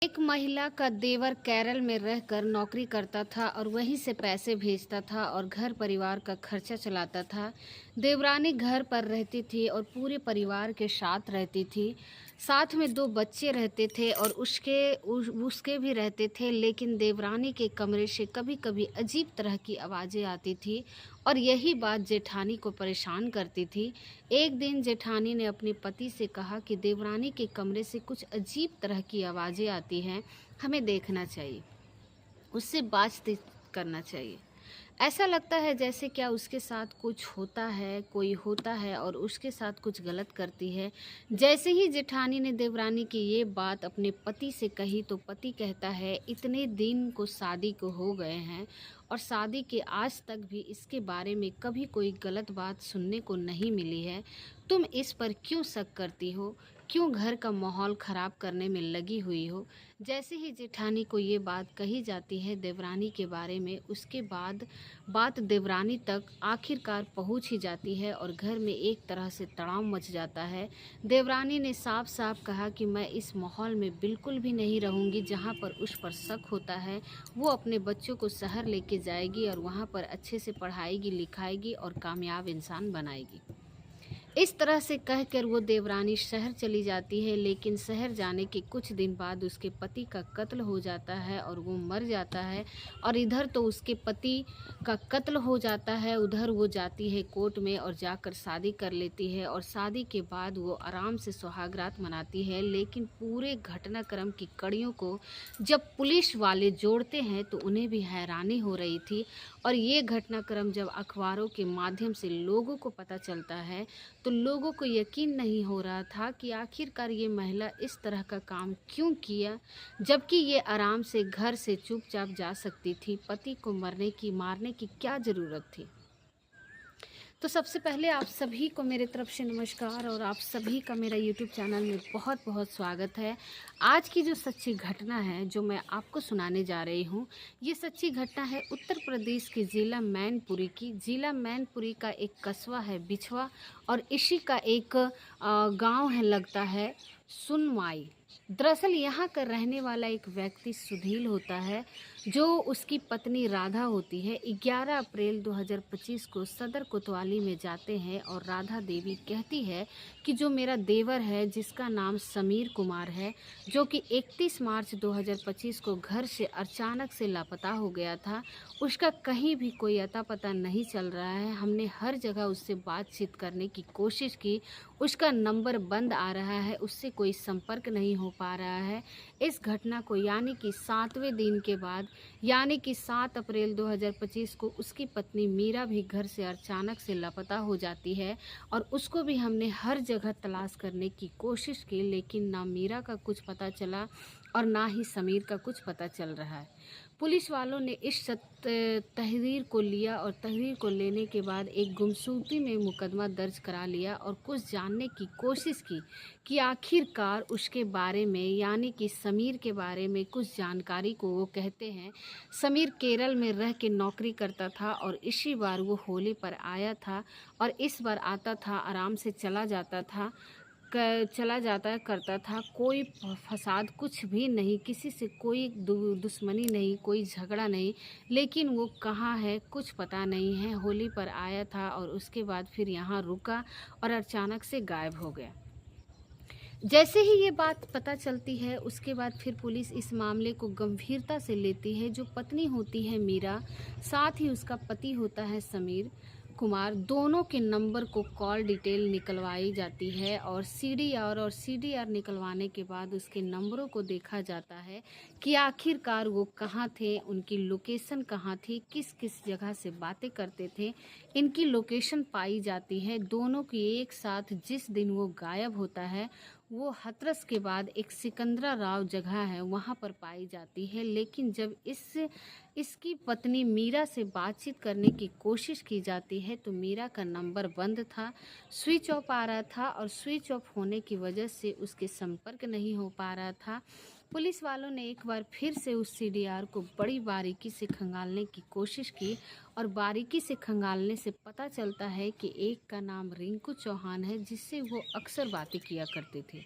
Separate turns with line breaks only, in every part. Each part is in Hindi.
एक महिला का देवर केरल में रहकर नौकरी करता था और वहीं से पैसे भेजता था और घर परिवार का खर्चा चलाता था। देवरानी घर पर रहती थी और पूरे परिवार के साथ रहती थी। साथ में 2 बच्चे रहते थे और उसके भी रहते थे, लेकिन देवरानी के कमरे से कभी-कभी अजीब तरह की आवाज़ें आती थी और यही बात जेठानी को परेशान करती थी। एक दिन जेठानी ने अपने पति से कहा कि देवरानी के कमरे से कुछ अजीब तरह की आवाज़ें आती हैं, हमें देखना चाहिए, उससे बातचीत करना चाहिए। ऐसा लगता है जैसे क्या उसके साथ कुछ होता है, कोई होता है और उसके साथ कुछ गलत करती है। जैसे ही जेठानी ने देवरानी की ये बात अपने पति से कही तो पति कहता है, इतने दिन को शादी को हो गए हैं और शादी के आज तक भी इसके बारे में कभी कोई गलत बात सुनने को नहीं मिली है। तुम इस पर क्यों शक करती हो? क्यों घर का माहौल ख़राब करने में लगी हुई हो? जैसे ही जेठानी को ये बात कही जाती है देवरानी के बारे में, उसके बाद बात देवरानी तक आखिरकार पहुंच ही जाती है और घर में एक तरह से तनाव मच जाता है। देवरानी ने साफ साफ कहा कि मैं इस माहौल में बिल्कुल भी नहीं रहूंगी जहां पर उस पर शक होता है। वो अपने बच्चों को शहर लेके जाएगी और वहां पर अच्छे से पढ़ाएगी लिखाएगी और कामयाब इंसान बनाएगी। इस तरह से कहकर वो देवरानी शहर चली जाती है, लेकिन शहर जाने के कुछ दिन बाद उसके पति का कत्ल हो जाता है और वो मर जाता है। और इधर तो उसके पति का कत्ल हो जाता है, उधर वो जाती है कोर्ट में और जाकर शादी कर लेती है और शादी के बाद वो आराम से सुहागरात मनाती है। लेकिन पूरे घटनाक्रम की कड़ियों को जब पुलिस वाले जोड़ते हैं तो उन्हें भी हैरानी हो रही थी। और ये घटनाक्रम जब अखबारों के माध्यम से लोगों को पता चलता है तो लोगों को यकीन नहीं हो रहा था कि आखिरकार ये महिला इस तरह का काम क्यों किया, जबकि ये आराम से घर से चुपचाप जा सकती थी। पति को मारने की क्या ज़रूरत थी? तो सबसे पहले आप सभी को मेरे तरफ से नमस्कार और आप सभी का मेरा यूट्यूब चैनल में बहुत बहुत स्वागत है। आज की जो सच्ची घटना है जो मैं आपको सुनाने जा रही हूँ, ये सच्ची घटना है उत्तर प्रदेश के ज़िला मैनपुरी की। ज़िला मैनपुरी का एक कस्बा है बिछवा और इसी का एक गांव है लगता है सुनवाई। दरअसल यहाँ का रहने वाला एक व्यक्ति सुधील होता है, जो उसकी पत्नी राधा होती है। 11 अप्रैल 2025 को सदर कोतवाली में जाते हैं और राधा देवी कहती है कि जो मेरा देवर है जिसका नाम समीर कुमार है, जो कि 31 मार्च 2025 को घर से अचानक से लापता हो गया था, उसका कहीं भी कोई अता पता नहीं चल रहा है। हमने हर जगह उससे बातचीत करने की कोशिश की, उसका नंबर बंद आ रहा है, उससे कोई संपर्क नहीं हो पा रहा है। इस घटना को यानी कि 7वें दिन के बाद यानी कि 7 अप्रैल 2025 को उसकी पत्नी मीरा भी घर से अचानक से लापता हो जाती है और उसको भी हमने हर जगह तलाश करने की कोशिश की, लेकिन ना मीरा का कुछ पता चला और ना ही समीर का कुछ पता चल रहा है। पुलिस वालों ने इस तहरीर को लिया और तहरीर को लेने के बाद एक गुमशुदगी में मुकदमा दर्ज करा लिया और कुछ जानने की कोशिश की कि आखिरकार उसके बारे में यानी कि समीर के बारे में कुछ जानकारी को। वो कहते हैं समीर केरल में रह के नौकरी करता था और इसी बार वो होली पर आया था और इस बार आता था आराम से चला जाता करता था। कोई फसाद कुछ भी नहीं, किसी से कोई दुश्मनी नहीं, कोई झगड़ा नहीं, लेकिन वो कहाँ है कुछ पता नहीं है। होली पर आया था और उसके बाद फिर यहाँ रुका और अचानक से गायब हो गया। जैसे ही ये बात पता चलती है उसके बाद फिर पुलिस इस मामले को गंभीरता से लेती है। जो पत्नी होती है मीरा, साथ ही उसका पति होता है समीर कुमार, दोनों के नंबर को कॉल डिटेल निकलवाई जाती है और सीडीआर निकलवाने के बाद उसके नंबरों को देखा जाता है कि आखिरकार वो कहाँ थे, उनकी लोकेशन कहाँ थी, किस किस जगह से बातें करते थे, इनकी लोकेशन पाई जाती है। दोनों की एक साथ जिस दिन वो गायब होता है वो हथरस के बाद एक सिकंदरा राव जगह है वहाँ पर पाई जाती है। लेकिन जब इसकी पत्नी मीरा से बातचीत करने की कोशिश की जाती है तो मीरा का नंबर बंद था, स्विच ऑफ आ रहा था और स्विच ऑफ होने की वजह से उसके संपर्क नहीं हो पा रहा था। पुलिस वालों ने एक बार फिर से उस सीडीआर को बड़ी बारीकी से खंगालने की कोशिश की और बारीकी से खंगालने से पता चलता है कि एक का नाम रिंकू चौहान है, जिससे वो अक्सर बातें किया करते थे।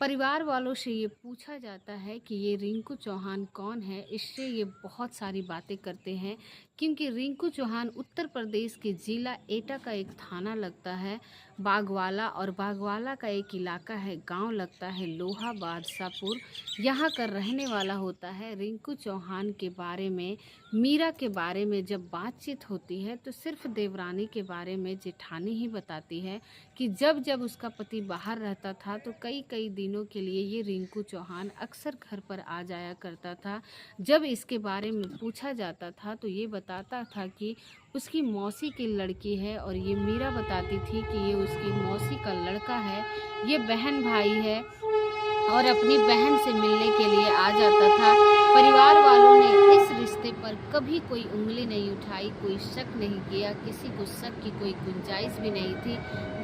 परिवार वालों से ये पूछा जाता है कि ये रिंकू चौहान कौन है। इससे ये बहुत सारी बातें करते हैं, क्योंकि रिंकू चौहान उत्तर प्रदेश के जिला एटा का एक थाना लगता है बागवाला, और बागवाला का एक इलाका है, गांव लगता है लोहा बादशाहपुर। यहाँ का रहने वाला होता है। रिंकू चौहान के बारे में, मीरा के बारे में जब बातचीत होती है तो सिर्फ देवरानी के बारे में जेठानी ही बताती है कि जब जब उसका पति बाहर रहता था तो कई कई दिनों के लिए ये रिंकू चौहान अक्सर घर पर आ जाया करता था। जब इसके बारे में पूछा जाता था तो ये बताता था कि उसकी मौसी की लड़की है, और ये मीरा बताती थी कि ये उसकी मौसी का लड़का है, ये बहन भाई है, और अपनी बहन से मिलने के लिए आ जाता था। परिवार वालों ने इस रिश्ते पर कभी कोई उंगली नहीं उठाई, कोई शक नहीं किया, किसी को शक की कोई गुंजाइश भी नहीं थी।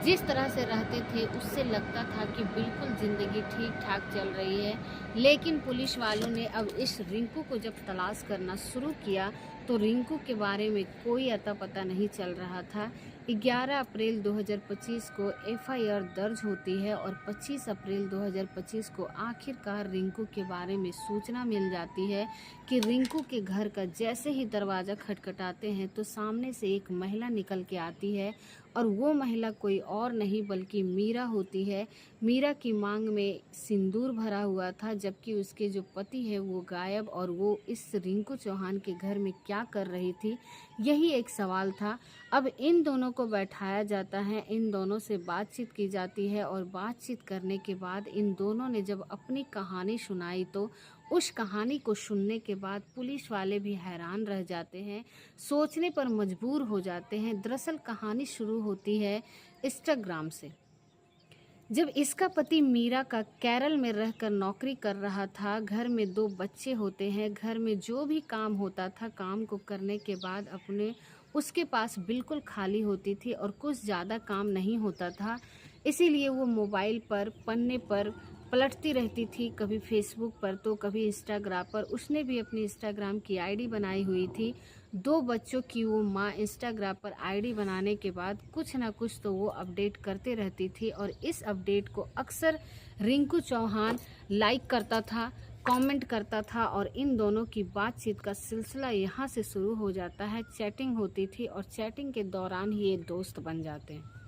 जिस तरह से रहते थे उससे लगता था कि बिल्कुल ज़िंदगी ठीक ठाक चल रही है। लेकिन पुलिस वालों ने अब इस रिंकू को जब तलाश करना शुरू किया तो रिंकू के बारे में कोई अता पता नहीं चल रहा था। 11 अप्रैल 2025 को एफआईआर दर्ज होती है और 25 अप्रैल 2025 को आखिरकार रिंकू के बारे में सूचना मिल जाती है कि रिंकू के घर का जैसे ही दरवाज़ा खटखटाते हैं तो सामने से एक महिला निकल के आती है, और वो महिला कोई और नहीं बल्कि मीरा होती है। मीरा की मांग में सिंदूर भरा हुआ था, जबकि उसके जो पति है वो गायब, और वो इस रिंकू चौहान के घर में क्या कर रही थी, यही एक सवाल था। अब इन दोनों को बैठाया जाता है, इन दोनों से बातचीत की जाती है, और बातचीत करने के बाद इन दोनों ने जब अपनी कहानी सुनाई तो उस कहानी को सुनने के बाद पुलिस वाले भी हैरान रह जाते हैं, सोचने पर मजबूर हो जाते हैं। दरअसल कहानी शुरू होती है इंस्टाग्राम से। जब इसका पति मीरा का केरल में रहकर नौकरी कर रहा था, घर में 2 बच्चे होते हैं, घर में जो भी काम होता था काम को करने के बाद अपने उसके पास बिल्कुल खाली होती थी और कुछ ज़्यादा काम नहीं होता था। इसीलिए वो मोबाइल पर पन्ने पर पलटती रहती थी, कभी फेसबुक पर तो कभी इंस्टाग्राम पर। उसने भी अपनी इंस्टाग्राम की आईडी बनाई हुई थी। 2 बच्चों की वो माँ इंस्टाग्राम पर आईडी बनाने के बाद कुछ ना कुछ तो वो अपडेट करते रहती थी, और इस अपडेट को अक्सर रिंकू चौहान लाइक करता था, कमेंट करता था, और इन दोनों की बातचीत का सिलसिला यहाँ से शुरू हो जाता है। चैटिंग होती थी और चैटिंग के दौरान ही ये दोस्त बन जाते हैं।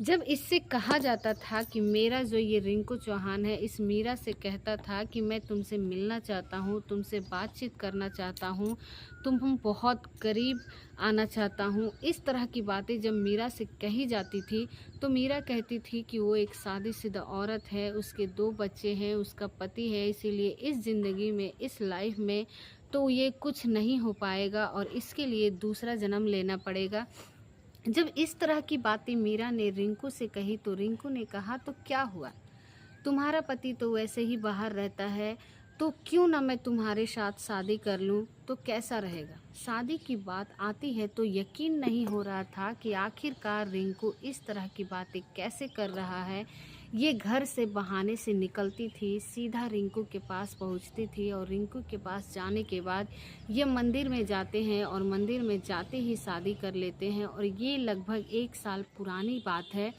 जब इससे कहा जाता था कि मेरा जो ये रिंकू चौहान है इस मीरा से कहता था कि मैं तुमसे मिलना चाहता हूँ, तुमसे बातचीत करना चाहता हूँ, तुम बहुत करीब आना चाहता हूँ, इस तरह की बातें जब मीरा से कही जाती थी तो मीरा कहती थी कि वो एक शादीशुदा औरत है, उसके 2 बच्चे हैं, उसका पति है, इसीलिए इस ज़िंदगी में, इस लाइफ में तो ये कुछ नहीं हो पाएगा और इसके लिए दूसरा जन्म लेना पड़ेगा। जब इस तरह की बातें मीरा ने रिंकू से कही तो रिंकू ने कहा, तो क्या हुआ, तुम्हारा पति तो वैसे ही बाहर रहता है, तो क्यों ना मैं तुम्हारे साथ शादी कर लूं, तो कैसा रहेगा। शादी की बात आती है तो यकीन नहीं हो रहा था कि आखिरकार रिंकू इस तरह की बातें कैसे कर रहा है। ये घर से बहाने से निकलती थी, सीधा रिंकू के पास पहुंचती थी, और रिंकू के पास जाने के बाद ये मंदिर में जाते हैं और मंदिर में जाते ही शादी कर लेते हैं। और ये लगभग 1 साल पुरानी बात है।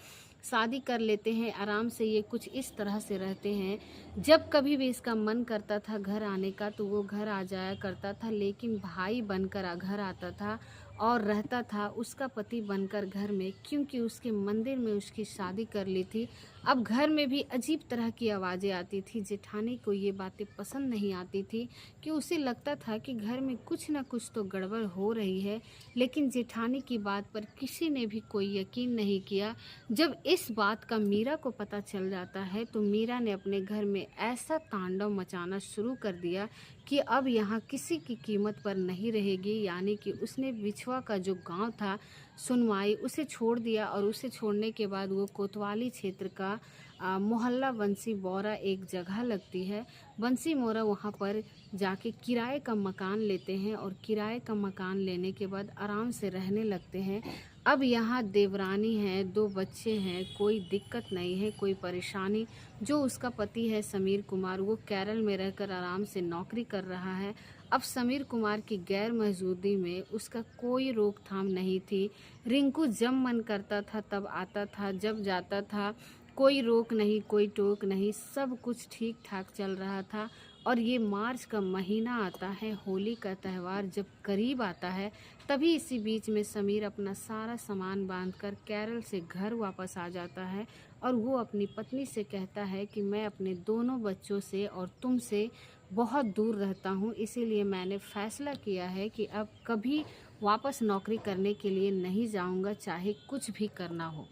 शादी कर लेते हैं आराम से, ये कुछ इस तरह से रहते हैं। जब कभी भी इसका मन करता था घर आने का तो वो घर आ जाया करता था, लेकिन भाई बनकर घर आता था और रहता था उसका पति बनकर घर में, क्योंकि उसके मंदिर में उसकी शादी कर ली थी। अब घर में भी अजीब तरह की आवाज़ें आती थी। जेठानी को ये बातें पसंद नहीं आती थी, कि उसे लगता था कि घर में कुछ ना कुछ तो गड़बड़ हो रही है, लेकिन जेठानी की बात पर किसी ने भी कोई यकीन नहीं किया। जब इस बात का मीरा को पता चल जाता है तो मीरा ने अपने घर में ऐसा तांडव मचाना शुरू कर दिया कि अब यहाँ किसी की कीमत पर नहीं रहेगी। यानी कि उसने बिछवा का जो गांव था सुनवाई, उसे छोड़ दिया, और उसे छोड़ने के बाद वो कोतवाली क्षेत्र का मोहल्ला बंसी बोरा एक जगह लगती है, बंसी मोरा, वहाँ पर जाके किराए का मकान लेते हैं, और किराए का मकान लेने के बाद आराम से रहने लगते हैं। अब यहाँ देवरानी है, 2 बच्चे हैं, कोई दिक्कत नहीं है, कोई परेशानी। जो उसका पति है समीर कुमार, वो केरल में रहकर आराम से नौकरी कर रहा है। अब समीर कुमार की गैर मौजूदगी में उसका कोई रोकथाम नहीं थी। रिंकू जब मन करता था तब आता था, जब जाता था कोई रोक नहीं, कोई टोक नहीं, सब कुछ ठीक ठाक चल रहा था। और ये मार्च का महीना आता है, होली का त्यौहार जब करीब आता है, तभी इसी बीच में समीर अपना सारा सामान बांधकर केरल से घर वापस आ जाता है। और वो अपनी पत्नी से कहता है कि मैं अपने दोनों बच्चों से और तुमसे बहुत दूर रहता हूँ, इसीलिए मैंने फ़ैसला किया है कि अब कभी वापस नौकरी करने के लिए नहीं जाऊँगा, चाहे कुछ भी करना हो।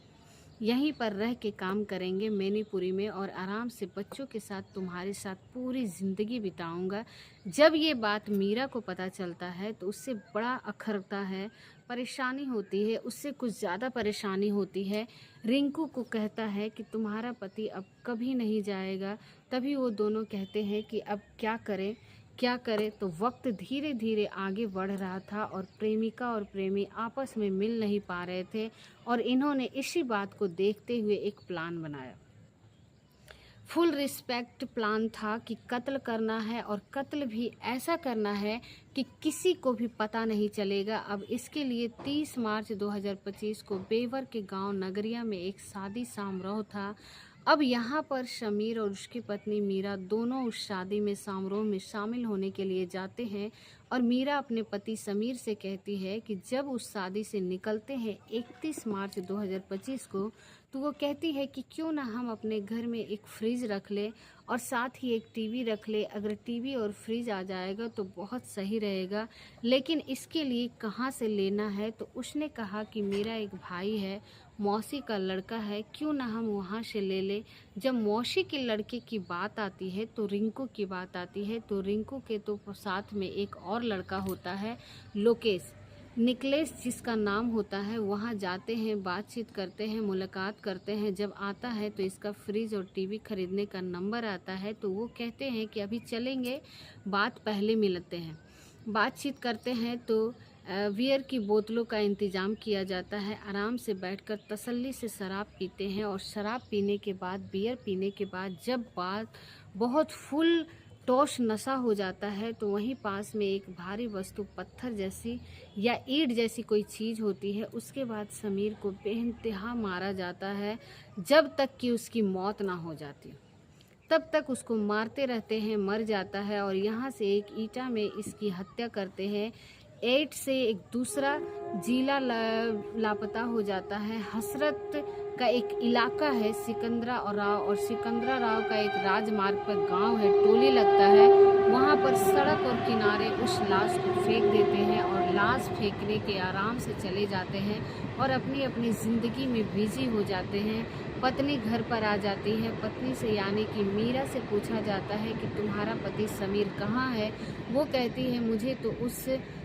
यहीं पर रह के काम करेंगे मैनीपुरी में, और आराम से बच्चों के साथ तुम्हारे साथ पूरी ज़िंदगी बिताऊंगा। जब ये बात मीरा को पता चलता है तो उससे बड़ा अखरता है, परेशानी होती है, उससे कुछ ज़्यादा परेशानी होती है। रिंकू को कहता है कि तुम्हारा पति अब कभी नहीं जाएगा। तभी वो दोनों कहते हैं कि अब क्या करें क्या करें। तो वक्त धीरे धीरे आगे बढ़ रहा था और प्रेमिका और प्रेमी आपस में मिल नहीं पा रहे थे, और इन्होंने इसी बात को देखते हुए एक प्लान बनाया। फुल रिस्पेक्ट प्लान था कि कत्ल करना है, और कत्ल भी ऐसा करना है कि किसी को भी पता नहीं चलेगा। अब इसके लिए 30 मार्च 2025 को बेवर के गांव नगरिया में एक शादी समारोह था। अब यहाँ पर शमीर और उसकी पत्नी मीरा दोनों उस शादी में समारोह में शामिल होने के लिए जाते हैं। और मीरा अपने पति समीर से कहती है कि जब उस शादी से निकलते हैं 31 मार्च 2025 को, तो वो कहती है कि क्यों ना हम अपने घर में एक फ्रिज रख ले और साथ ही एक टीवी रख ले। अगर टीवी और फ्रिज आ जाएगा तो बहुत सही रहेगा, लेकिन इसके लिए कहाँ से लेना है। तो उसने कहा कि मेरा एक भाई है, मौसी का लड़का है, क्यों ना हम वहाँ से ले ले। जब मौसी के लड़के की बात आती है तो रिंकू की बात आती है, तो रिंकू के तो साथ में एक और लड़का होता है, लोकेश, निकलेश जिसका नाम होता है। वहाँ जाते हैं, बातचीत करते हैं, मुलाकात करते हैं। जब आता है तो इसका फ्रिज और टीवी खरीदने का नंबर आता है, तो वो कहते हैं कि अभी चलेंगे, बात पहले मिलते हैं। बातचीत करते हैं तो बियर की बोतलों का इंतज़ाम किया जाता है। आराम से बैठकर तसल्ली से शराब पीते हैं, और शराब पीने के बाद, बियर पीने के बाद जब बात बहुत फुल टोश नशा हो जाता है, तो वहीं पास में एक भारी वस्तु, पत्थर जैसी या ईंट जैसी कोई चीज़ होती है। उसके बाद समीर को बेइंतहा मारा जाता है, जब तक कि उसकी मौत ना हो जाती, तब तक उसको मारते रहते हैं, मर जाता है। और यहाँ से एक ईंटा में इसकी हत्या करते हैं। 8 से एक दूसरा जिला लापता हो जाता है। हसरत का एक इलाका है, सिकंदरा और राव, और सिकंदरा राव का एक राजमार्ग पर गांव है, टोली लगता है। वहां पर सड़क और किनारे उस लाश को फेंक देते हैं, और लाश फेंकने के आराम से चले जाते हैं और अपनी अपनी ज़िंदगी में बिजी हो जाते हैं। पत्नी घर पर आ जाती है। पत्नी से यानी कि मीरा से पूछा जाता है कि तुम्हारा पति समीर कहाँ है। वो कहती है मुझे तो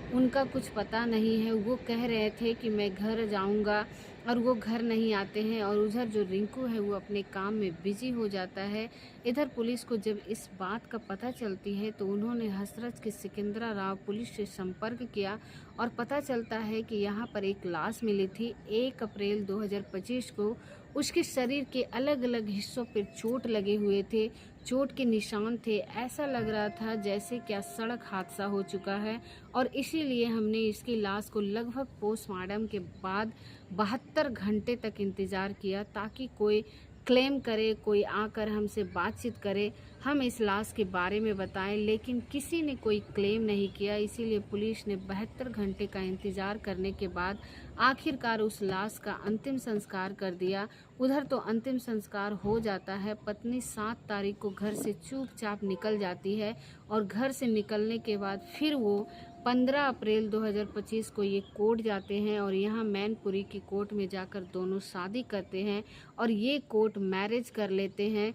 उनका कुछ पता नहीं है, वो कह रहे थे कि मैं घर जाऊंगा, और वो घर नहीं आते हैं। और उधर जो रिंकू है वो अपने काम में बिजी हो जाता है। इधर पुलिस को जब इस बात का पता चलती है तो उन्होंने हसरत के सिकंदरा राव पुलिस से संपर्क किया, और पता चलता है कि यहाँ पर एक लाश मिली थी 1 अप्रैल 2025 को। उसके शरीर के अलग अलग हिस्सों पर चोट लगे हुए थे, चोट के निशान थे। ऐसा लग रहा था जैसे क्या सड़क हादसा हो चुका है, और इसीलिए हमने इसकी लाश को लगभग पोस्टमार्टम के बाद 72 घंटे तक इंतज़ार किया, ताकि कोई क्लेम करे, कोई आकर हमसे बातचीत करे, हम इस लाश के बारे में बताएं। लेकिन किसी ने कोई क्लेम नहीं किया, इसीलिए पुलिस ने 72 घंटे का इंतज़ार करने के बाद आखिरकार उस लाश का अंतिम संस्कार कर दिया। उधर तो अंतिम संस्कार हो जाता है। पत्नी 7 तारीख को घर से चुपचाप निकल जाती है, और घर से निकलने के बाद फिर वो 15 अप्रैल 2025 को ये कोर्ट जाते हैं, और यहाँ मैनपुरी की कोर्ट में जाकर दोनों शादी करते हैं, और ये कोर्ट मैरिज कर लेते हैं।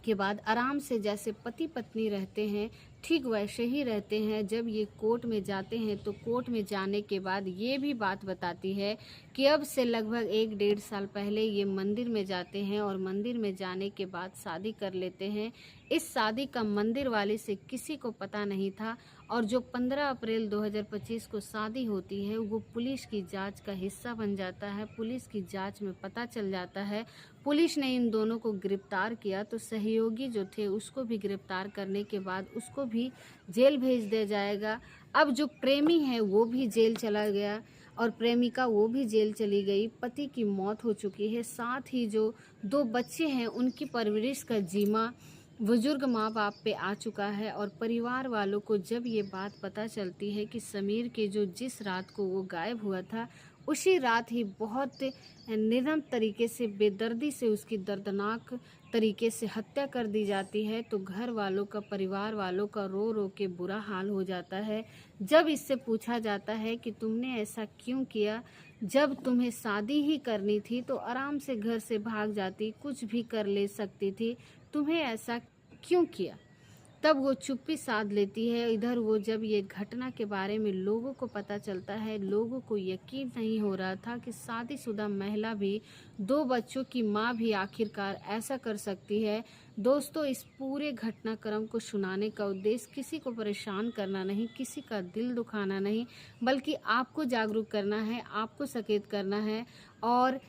के बाद आराम से जैसे पति पत्नी रहते हैं ठीक वैसे ही रहते हैं। जब ये कोर्ट में जाते हैं तो कोर्ट में जाने के बाद ये भी बात बताती है कि अब से लगभग 1-1.5 साल पहले ये मंदिर में जाते हैं, और मंदिर में जाने के बाद शादी कर लेते हैं। इस शादी का मंदिर वाले से किसी को पता नहीं था, और जो 15 अप्रैल 2025 को शादी होती है वो पुलिस की जांच का हिस्सा बन जाता है। पुलिस की जांच में पता चल जाता है, पुलिस ने इन दोनों को गिरफ्तार किया, तो सहयोगी जो थे उसको भी गिरफ्तार करने के बाद उसको भी जेल भेज दिया जाएगा। अब जो प्रेमी है वो भी जेल चला गया। और प्रेमिका वो भी जेल चली गई। पति की मौत हो चुकी है, साथ ही जो 2 बच्चे हैं उनकी परवरिश का जिम्मा बुजुर्ग माँ बाप पे आ चुका है। और परिवार वालों को जब ये बात पता चलती है कि समीर के जो जिस रात को वो गायब हुआ था, उसी रात ही बहुत निर्मम तरीके से, बेदर्दी से उसकी दर्दनाक तरीके से हत्या कर दी जाती है, तो घर वालों का, परिवार वालों का रो रो के बुरा हाल हो जाता है। जब इससे पूछा जाता है कि तुमने ऐसा क्यों किया, जब तुम्हें शादी ही करनी थी तो आराम से घर से भाग जाती, कुछ भी कर ले सकती थी, तुम्हें ऐसा क्यों किया, तब वो चुप्पी साध लेती है। इधर वो जब ये घटना के बारे में लोगों को पता चलता है, लोगों को यकीन नहीं हो रहा था कि शादीशुदा महिला भी, 2 बच्चों की माँ भी आखिरकार ऐसा कर सकती है। दोस्तों, इस पूरे घटनाक्रम को सुनाने का उद्देश्य किसी को परेशान करना नहीं, किसी का दिल दुखाना नहीं, बल्कि आपको जागरूक करना है, आपको सचेत करना है। और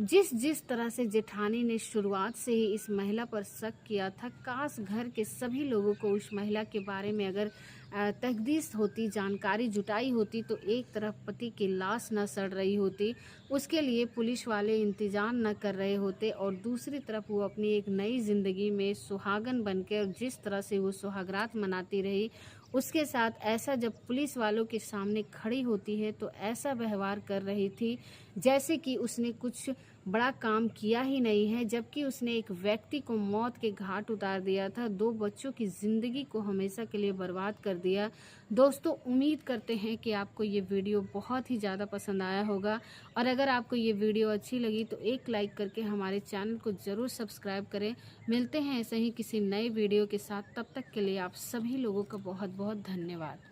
जिस जिस तरह से जेठानी ने शुरुआत से ही इस महिला पर शक किया था, काश घर के सभी लोगों को उस महिला के बारे में अगर तहदीस होती, जानकारी जुटाई होती, तो एक तरफ पति की लाश न सड़ रही होती, उसके लिए पुलिस वाले इंतजाम न कर रहे होते, और दूसरी तरफ वो अपनी एक नई ज़िंदगी में सुहागन बनकर जिस तरह से वो सुहागरात मनाती रही, उसके साथ ऐसा जब पुलिस वालों के सामने खड़ी होती है तो ऐसा व्यवहार कर रही थी जैसे कि उसने कुछ बड़ा काम किया ही नहीं है, जबकि उसने एक व्यक्ति को मौत के घाट उतार दिया था, 2 बच्चों की ज़िंदगी को हमेशा के लिए बर्बाद कर दिया। दोस्तों, उम्मीद करते हैं कि आपको ये वीडियो बहुत ही ज़्यादा पसंद आया होगा, और अगर आपको ये वीडियो अच्छी लगी तो एक लाइक करके हमारे चैनल को ज़रूर सब्सक्राइब करें। मिलते हैं ऐसे ही किसी नए वीडियो के साथ, तब तक के लिए आप सभी लोगों का बहुत बहुत धन्यवाद।